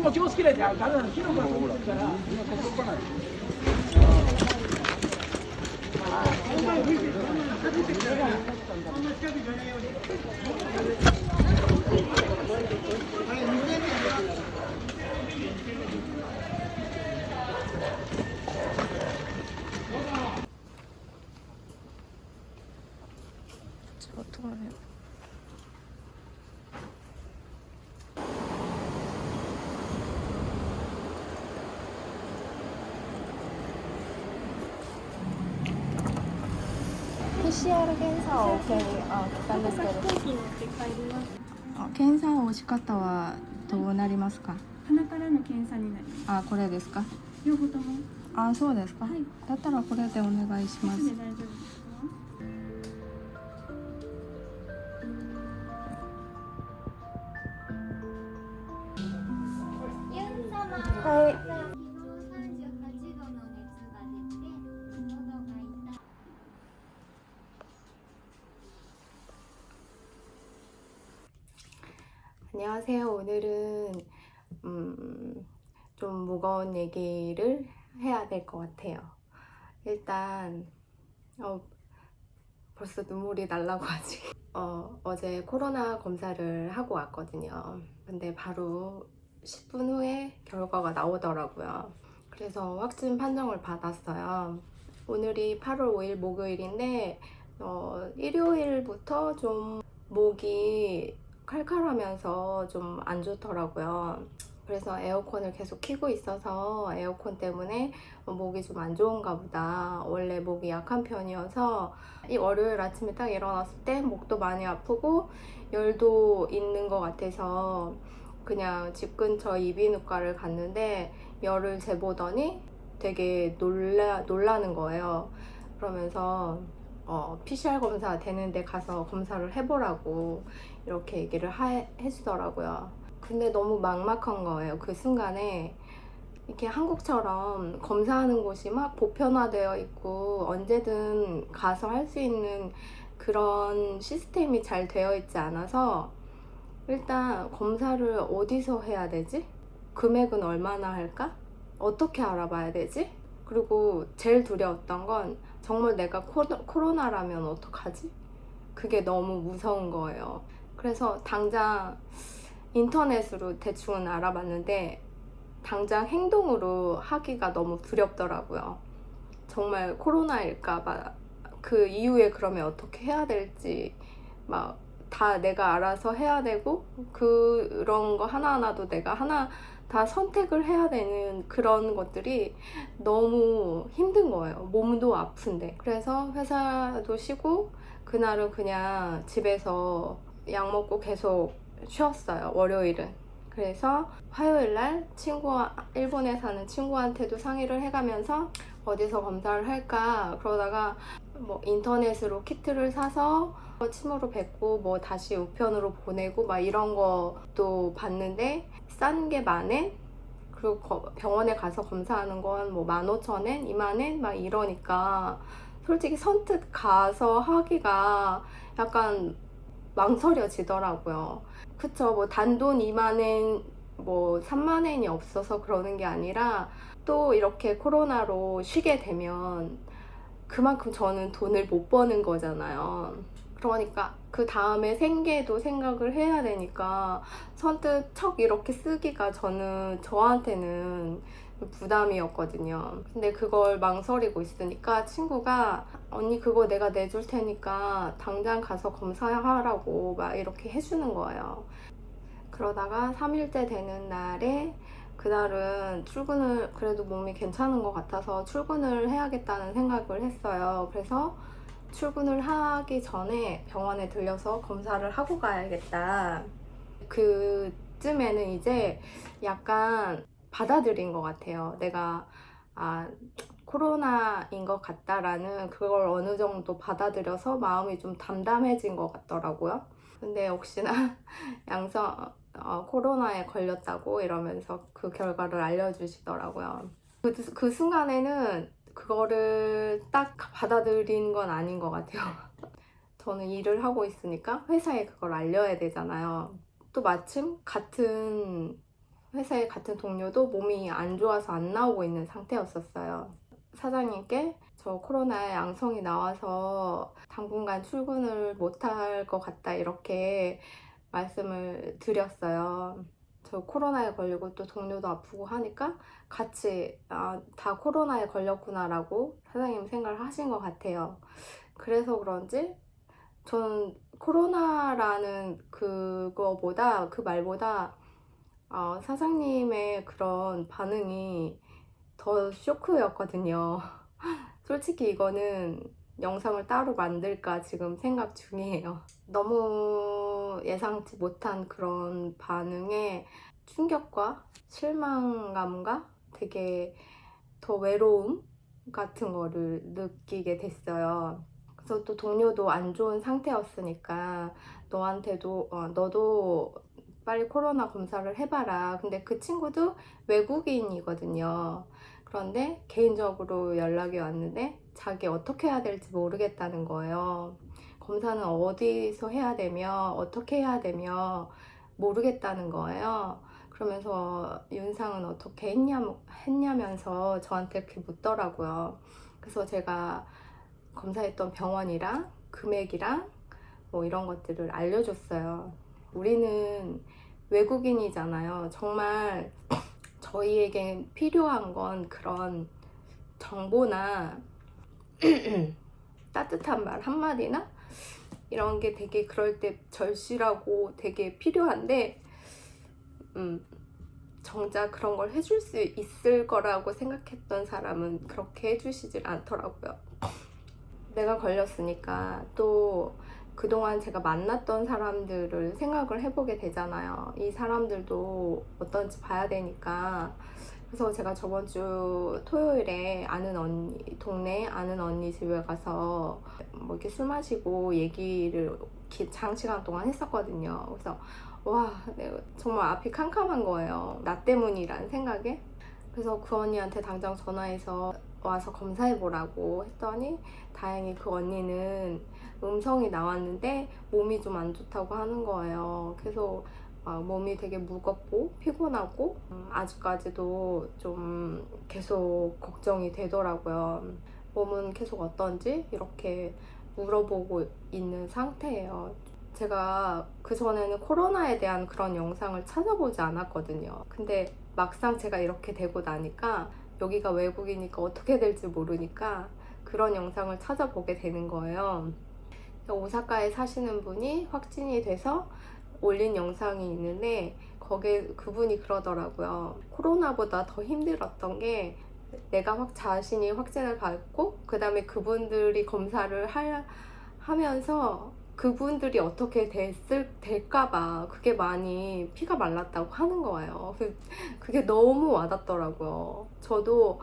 も気をつけないとダメなの。火の粉が飛んでるから。어떡하냐. PCR 検査を受けに来たんですけど、検査をし方はどうなりますか？鼻からの検査になります。これですか？両方とも。そうですか。はい。だったらこれでお願いします。で大丈夫ですか？はい。안녕하세요. 오늘은 좀 무거운 얘기를 해야 될 것 같아요. 일단 벌써 눈물이 날라고 하지. 어제 코로나 검사를 하고 왔거든요. 근데 바로 10분 후에 결과가 나오더라고요. 그래서 확진 판정을 받았어요. 오늘이 8월 5일 목요일인데 일요일부터 좀 목이 칼칼하면서 좀 안 좋더라고요. 그래서 에어컨을 계속 켜고 있어서 에어컨 때문에 목이 좀 안 좋은가 보다. 원래 목이 약한 편이어서 이 월요일 아침에 딱 일어났을 때 목도 많이 아프고 열도 있는 것 같아서 그냥 집 근처 이비인후과를 갔는데 열을 재보더니 되게 놀라는 거예요. 그러면서 PCR 검사 되는데 가서 검사를 해보라고 이렇게 얘기를 해주더라고요. 근데 너무 막막한 거예요. 그 순간에 이렇게 한국처럼 검사하는 곳이 막 보편화되어 있고 언제든 가서 할 수 있는 그런 시스템이 잘 되어 있지 않아서 일단 검사를 어디서 해야 되지? 금액은 얼마나 할까? 어떻게 알아봐야 되지? 그리고 제일 두려웠던 건 정말 내가 코로나라면 어떡하지? 그게 너무 무서운 거예요. 그래서 당장 인터넷으로 대충은 알아봤는데 당장 행동으로 하기가 너무 두렵더라고요. 정말 코로나일까봐 그 이후에 그러면 어떻게 해야 될지 막 다 내가 알아서 해야 되고 그런 거 하나하나도 내가 다 선택을 해야 되는 그런 것들이 너무 힘든 거예요. 몸도 아픈데. 그래서 회사도 쉬고 그날은 그냥 집에서 약 먹고 계속 쉬었어요. 월요일은. 그래서 화요일날 일본에 사는 친구한테도 상의를 해가면서 어디서 검사를 할까 그러다가 뭐 인터넷으로 키트를 사서 침으로 뱉고 뭐 다시 우편으로 보내고 막 이런 것도 봤는데 싼 게 10,000엔 그리고 병원에 가서 검사하는 건 뭐 15,000엔, 20,000엔 막 이러니까 솔직히 선뜻 가서 하기가 약간 망설여지더라고요. 그쵸, 뭐 단돈 20,000엔 뭐 30,000엔이 없어서 그러는 게 아니라 또 이렇게 코로나로 쉬게 되면 그만큼 저는 돈을 못 버는 거잖아요. 그러니까 그 다음에 생계도 생각을 해야 되니까 선뜻 척 이렇게 쓰기가 저한테는 부담이었거든요. 근데 그걸 망설이고 있으니까 친구가 언니 그거 내가 내줄 테니까 당장 가서 검사하라고 막 이렇게 해주는 거예요. 그러다가 3일째 되는 날에 그날은 출근을 그래도 몸이 괜찮은 것 같아서 출근을 해야겠다는 생각을 했어요. 그래서 출근을 하기 전에 병원에 들려서 검사를 하고 가야겠다. 그쯤에는 이제 약간 받아들인 것 같아요. 내가 코로나인 것 같다라는 그걸 어느 정도 받아들여서 마음이 좀 담담해진 것 같더라고요. 근데 역시나 코로나에 걸렸다고 이러면서 그 결과를 알려주시더라고요. 그 순간에는 그거를 딱 받아들인 건 아닌 것 같아요. 저는 일을 하고 있으니까 회사에 그걸 알려야 되잖아요. 또 마침 같은 회사의 같은 동료도 몸이 안 좋아서 안 나오고 있는 상태였었어요. 사장님께 저 코로나에 양성이 나와서 당분간 출근을 못할 것 같다 이렇게 말씀을 드렸어요. 저 코로나에 걸리고 또 동료도 아프고 하니까 같이 다 코로나에 걸렸구나 라고 사장님 생각을 하신 것 같아요. 그래서 그런지 저는 코로나라는 그거보다 그 말보다 사장님의 그런 반응이 더 쇼크였거든요. 솔직히 이거는 영상을 따로 만들까 지금 생각 중이에요. 너무 예상치 못한 그런 반응에 충격과 실망감과 되게 더 외로움 같은 거를 느끼게 됐어요. 그래서 또 동료도 안 좋은 상태였으니까 너한테도 너도 빨리 코로나 검사를 해봐라. 근데 그 친구도 외국인이거든요. 그런데 개인적으로 연락이 왔는데 자기 어떻게 해야 될지 모르겠다는 거예요. 검사는 어디서 해야 되며 어떻게 해야 되며 모르겠다는 거예요. 그러면서 윤상은 어떻게 했냐면서 저한테 이렇게 묻더라고요. 그래서 제가 검사했던 병원이랑 금액이랑 뭐 이런 것들을 알려줬어요. 우리는 외국인이잖아요. 정말 저희에게 필요한 건 그런 정보나 따뜻한 말 한마디나 이런 게 되게 그럴 때 절실하고 되게 필요한데 정작 그런 걸 해줄 수 있을 거라고 생각했던 사람은 그렇게 해주시질 않더라고요. 내가 걸렸으니까 또 그동안 제가 만났던 사람들을 생각을 해보게 되잖아요. 이 사람들도 어떤지 봐야 되니까. 그래서 제가 저번 주 토요일에 동네 아는 언니 집에 가서 뭐 이렇게 술 마시고 얘기를 장시간 동안 했었거든요. 그래서 와, 내가 정말 앞이 캄캄한 거예요. 나 때문이라는 생각에. 그래서 그 언니한테 당장 전화해서 와서 검사해보라고 했더니 다행히 그 언니는 음성이 나왔는데 몸이 좀 안 좋다고 하는 거예요. 그래서 몸이 되게 무겁고 피곤하고 아직까지도 좀 계속 걱정이 되더라고요. 몸은 계속 어떤지 이렇게 물어보고 있는 상태예요. 제가 그전에는 코로나에 대한 그런 영상을 찾아보지 않았거든요. 근데 막상 제가 이렇게 되고 나니까 여기가 외국이니까 어떻게 될지 모르니까 그런 영상을 찾아보게 되는 거예요. 오사카에 사시는 분이 확진이 돼서 올린 영상이 있는데 거기에 그분이 그러더라고요. 코로나보다 더 힘들었던 게 내가 자신이 확진을 받고 그 다음에 그분들이 검사를 하면서 그분들이 어떻게 될까봐 그게 많이 피가 말랐다고 하는 거예요. 그게 너무 와닿더라고요. 저도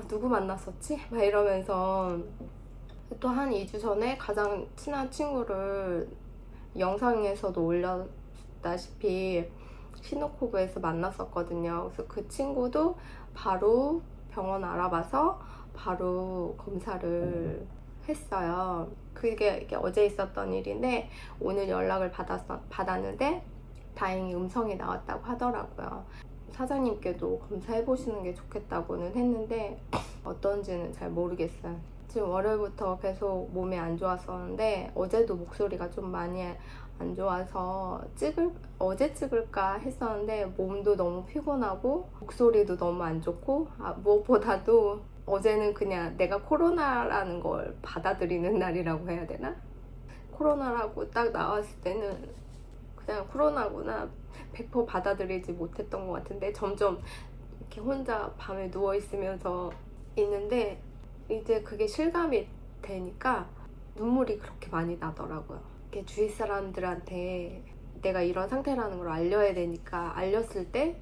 누구 만났었지? 막 이러면서 또 한 2주 전에 가장 친한 친구를 영상에서도 올렸다시피 시노코브에서 만났었거든요. 그래서 그 친구도 바로 병원 알아봐서 바로 검사를 했어요. 그게 어제 있었던 일인데 오늘 연락을 받았는데 다행히 음성이 나왔다고 하더라고요. 사장님께도 검사해 보시는 게 좋겠다고는 했는데 어떤지는 잘 모르겠어요. 지금 월요일부터 계속 몸이 안 좋았었는데 어제도 목소리가 좀 많이 안 좋아서 어제 찍을까 했었는데 몸도 너무 피곤하고 목소리도 너무 안 좋고 무엇보다도 어제는 그냥 내가 코로나라는 걸 받아들이는 날이라고 해야 되나? 코로나라고 딱 나왔을 때는 그냥 코로나구나 100% 받아들이지 못했던 것 같은데 점점 이렇게 혼자 밤에 누워 있으면서 있는데 이제 그게 실감이 되니까 눈물이 그렇게 많이 나더라고요. 이렇게 주위 사람들한테 내가 이런 상태라는 걸 알려야 되니까 알렸을 때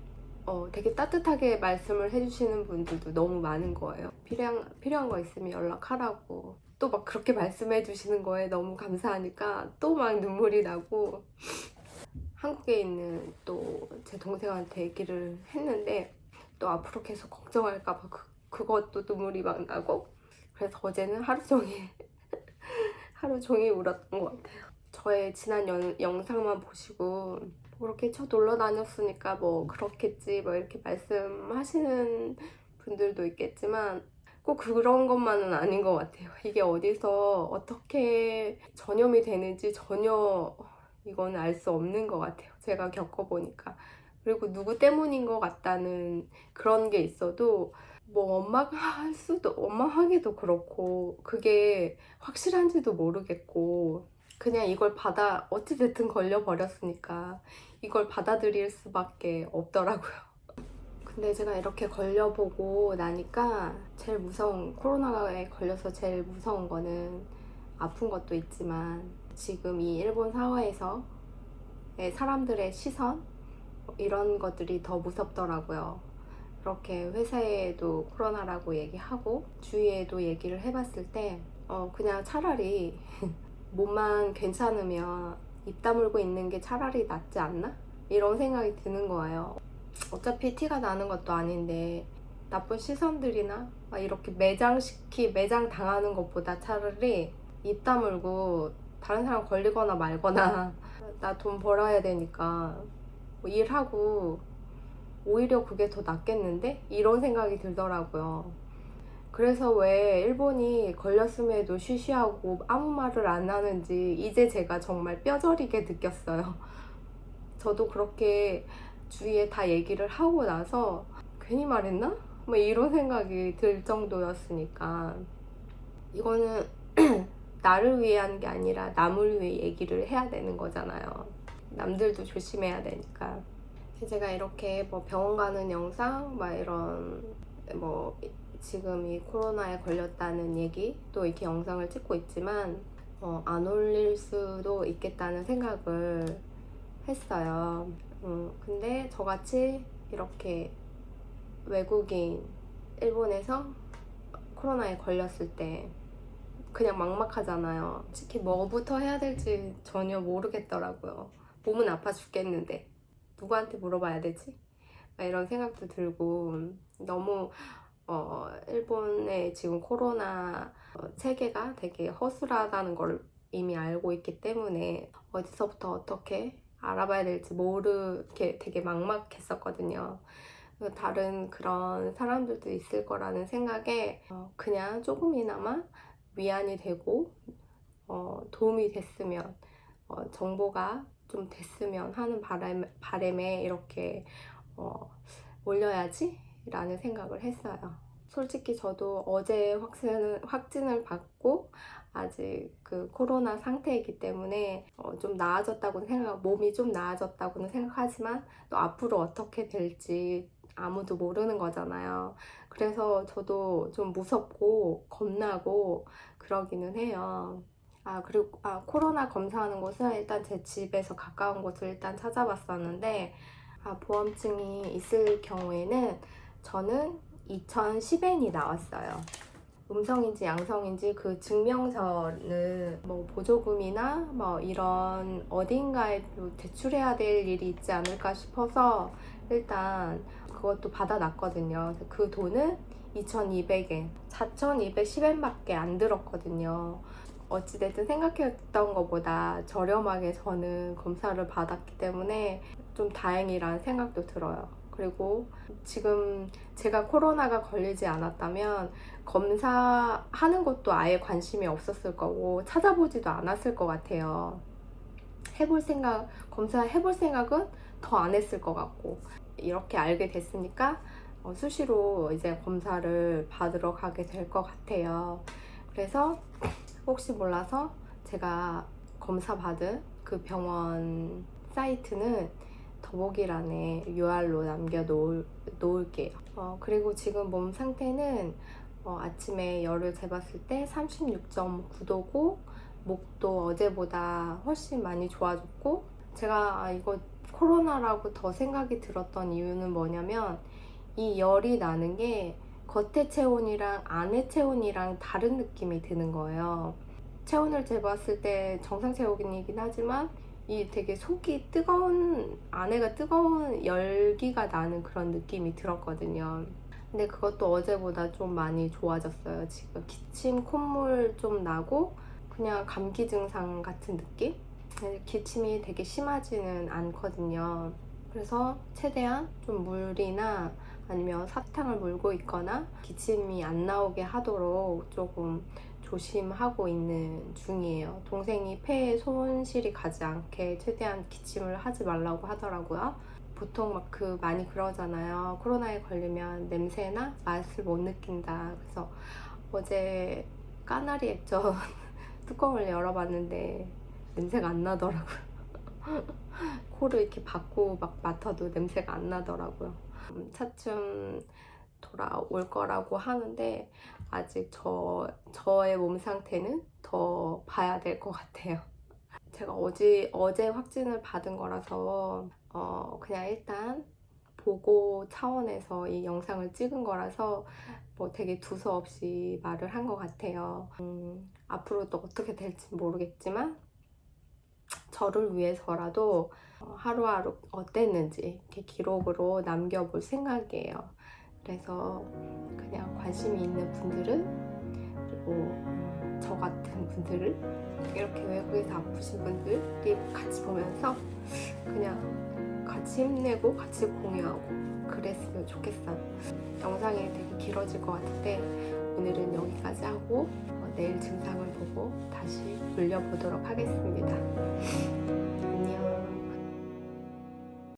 되게 따뜻하게 말씀을 해주시는 분들도 너무 많은 거예요. 필요한 거 있으면 연락하라고 또 막 그렇게 말씀해 주시는 거에 너무 감사하니까 또 막 눈물이 나고 한국에 있는 또 제 동생한테 얘기를 했는데 또 앞으로 계속 걱정할까 봐 그것도 눈물이 막 나고 그래서 어제는 하루 종일 울었던 것 같아요. 저의 지난 영상만 보시고 그렇게 쳐 놀러 다녔으니까 뭐 그렇겠지 뭐 이렇게 말씀하시는 분들도 있겠지만 꼭 그런 것만은 아닌 것 같아요. 이게 어디서 어떻게 전염이 되는지 전혀 이건 알 수 없는 것 같아요. 제가 겪어보니까. 그리고 누구 때문인 것 같다는 그런 게 있어도 뭐 엄마가 엄마 하기도 그렇고 그게 확실한지도 모르겠고 그냥 이걸 어찌됐든 걸려버렸으니까 이걸 받아들일 수밖에 없더라고요. 근데 제가 이렇게 걸려보고 나니까 코로나에 걸려서 제일 무서운 거는 아픈 것도 있지만 지금 이 일본 사회에서 사람들의 시선 이런 것들이 더 무섭더라고요. 이렇게 회사에도 코로나라고 얘기하고 주위에도 얘기를 해봤을 때 그냥 차라리 몸만 괜찮으면 입 다물고 있는 게 차라리 낫지 않나? 이런 생각이 드는 거예요. 어차피 티가 나는 것도 아닌데 나쁜 시선들이나 막 이렇게 매장 당하는 것보다 차라리 입 다물고 다른 사람 걸리거나 말거나 나 돈 벌어야 되니까 뭐 일하고 오히려 그게 더 낫겠는데? 이런 생각이 들더라고요. 그래서 왜 일본이 걸렸음에도 쉬쉬하고 아무 말을 안 하는지 이제 제가 정말 뼈저리게 느꼈어요. 저도 그렇게 주위에 다 얘기를 하고 나서 괜히 말했나? 뭐 이런 생각이 들 정도였으니까 이거는 나를 위한 게 아니라 남을 위해 얘기를 해야 되는 거잖아요. 남들도 조심해야 되니까. 제가 이렇게 뭐 병원 가는 영상 막 이런 뭐 지금 이 코로나에 걸렸다는 얘기 또 이렇게 영상을 찍고 있지만 안 올릴 수도 있겠다는 생각을 했어요. 근데 저같이 이렇게 외국인 일본에서 코로나에 걸렸을 때 그냥 막막하잖아요. 특히 뭐부터 해야 될지 전혀 모르겠더라고요. 몸은 아파 죽겠는데 누구한테 물어봐야 되지? 이런 생각도 들고 너무 일본의 지금 코로나 체계가 되게 허술하다는 걸 이미 알고 있기 때문에 어디서부터 어떻게 알아봐야 될지 모르게 되게 막막했었거든요. 다른 그런 사람들도 있을 거라는 생각에 그냥 조금이나마 위안이 되고 도움이 됐으면 정보가 좀 됐으면 하는 바람에 이렇게 올려야지 라는 생각을 했어요. 솔직히 저도 어제 확진을 받고 아직 그 코로나 상태이기 때문에 좀 나아졌다고는 몸이 좀 나아졌다고는 생각하지만 또 앞으로 어떻게 될지 아무도 모르는 거잖아요. 그래서 저도 좀 무섭고 겁나고 그러기는 해요. 그리고 코로나 검사하는 곳은 일단 제 집에서 가까운 곳을 일단 찾아봤었는데 보험증이 있을 경우에는 저는 2010엔이 나왔어요. 음성인지 양성인지 그 증명서는 뭐 보조금이나 뭐 이런 어딘가에 제출해야 될 일이 있지 않을까 싶어서 일단 그것도 받아놨거든요. 그 돈은 2200엔, 4210엔밖에 안 들었거든요. 어찌됐든 생각했던 것보다 저렴하게 저는 검사를 받았기 때문에 좀 다행이라는 생각도 들어요. 그리고 지금 제가 코로나가 걸리지 않았다면 검사하는 것도 아예 관심이 없었을 거고 찾아보지도 않았을 것 같아요. 검사 해볼 생각은 더 안 했을 것 같고 이렇게 알게 됐으니까 수시로 이제 검사를 받으러 가게 될 것 같아요. 그래서 혹시 몰라서 제가 검사 받은 그 병원 사이트는 더보기란에 UR로 남겨놓을게요. 그리고 지금 몸 상태는 아침에 열을 재봤을 때 36.9도고 목도 어제보다 훨씬 많이 좋아졌고 제가 이거 코로나라고 더 생각이 들었던 이유는 뭐냐면 이 열이 나는 게 겉의 체온이랑 안의 체온이랑 다른 느낌이 드는 거예요. 체온을 재봤을 때 정상 체온이긴 하지만 이 되게 속이 안에가 뜨거운 열기가 나는 그런 느낌이 들었거든요. 근데 그것도 어제보다 좀 많이 좋아졌어요. 지금 기침, 콧물 좀 나고 그냥 감기 증상 같은 느낌? 기침이 되게 심하지는 않거든요. 그래서 최대한 좀 물이나 아니면 사탕을 물고 있거나 기침이 안 나오게 하도록 조금 조심하고 있는 중이에요. 동생이 폐에 손실이 가지 않게 최대한 기침을 하지 말라고 하더라고요. 보통 막 많이 그러잖아요. 코로나에 걸리면 냄새나 맛을 못 느낀다. 그래서 어제 까나리 액젓 뚜껑을 열어봤는데 냄새가 안 나더라고요. 코를 이렇게 박고 막 맡아도 냄새가 안 나더라고요. 차츰 돌아올 거라고 하는데 아직 저의 몸 상태는 더 봐야 될 것 같아요. 제가 어제 확진을 받은 거라서 그냥 일단 보고 차원에서 이 영상을 찍은 거라서 뭐 되게 두서없이 말을 한 것 같아요. 앞으로 또 어떻게 될지 모르겠지만 저를 위해서라도 하루하루 어땠는지 이렇게 기록으로 남겨볼 생각이에요. 그래서 그냥 관심이 있는 분들은, 그리고 저 같은 분들은, 이렇게 외국에서 아프신 분들이 같이 보면서 그냥 같이 힘내고 같이 공유하고 그랬으면 좋겠어요. 영상이 되게 길어질 것 같은데 오늘은 여기까지 하고 내일 증상을 보고 다시 물려보도록 하겠습니다. 안녕.